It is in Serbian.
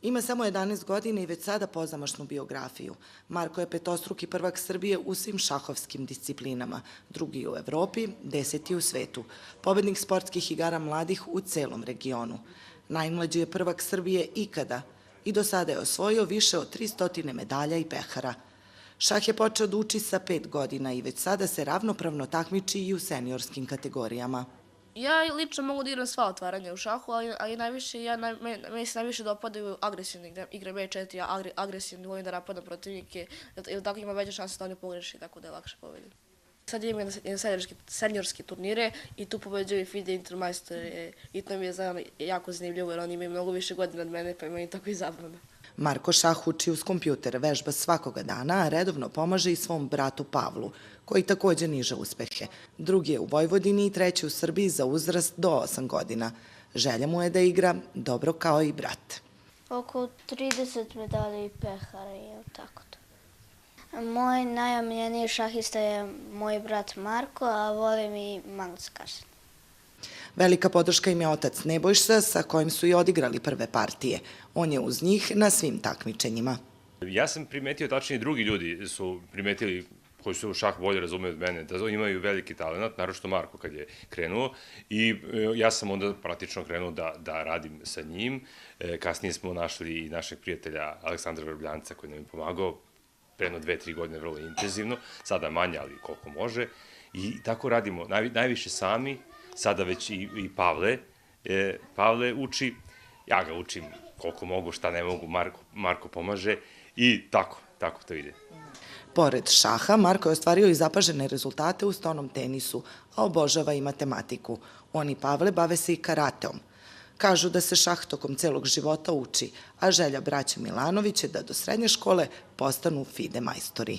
Ima samo 11 godina i već sada pozamašnu biografiju. Marko je petostruki prvak Srbije u svim šahovskim disciplinama, drugi u Evropi, 10. u svetu, pobednik sportskih igara mladih u celom regionu. Najmlađi je prvak Srbije ikada i do sada je osvojio više od 300 medalja i pehara. Šah je počeo da uči sa 5 godina i već sada se ravnopravno takmiči i u seniorskim kategorijama. Ja lično mogu da igram sva otvaranja u šahu, ali meni se najviše dopadaju agresivne igre B4, ja agresivni volim da napadam protivnike, jer tako ima veća šansa da oni pogreši, tako da je lakše pobediti. Sad imam seniorske turnire i tu pobeđuju i FIDE Intermajstore i to mi je jako zanimljivo jer oni imaju mnogo više godina od mene pa imaju tako i zabavno. Marko šah uči uz kompjuter, vežba svakoga dana, a redovno pomaže i svom bratu Pavlu, koji takođe niže uspehe. Drugi je u Vojvodini i treći u Srbiji za uzrast do 8 godina. Želja mu je da igra dobro kao i brat. Oko 30 medalja i pehara je tako to. Moj najomiljeniji šahista je moj brat Marko, a volim i Magnus Carlsen. Velika podrška im je otac Nebojša, sa kojim su i odigrali prve partije. On je uz njih na svim takmičenjima. Ja sam primetio, tačnije drugi ljudi su primetili, koji su šah bolje razumeju od mene, da imaju veliki talent, naročito Marko kad je krenuo i ja sam onda praktično krenuo da radim sa njim. Kasnije smo našli i našeg prijatelja Aleksandra Vrbljanca koji nam je pomagao predno 2-3 godine vrlo intenzivno, sada manje, ali koliko može. I tako radimo, najviše sami, sada već i Pavle. Pavle uči, ja ga učim koliko mogu, šta ne mogu, Marko pomaže i tako to ide. Pored šaha, Marko je ostvario i zapažene rezultate u stonom tenisu, a obožava i matematiku. On i Pavle bave se i karateom. Kažu da se šah tokom celog života uči, a želja braće Milanović je da do srednje škole postanu FIDE majstori.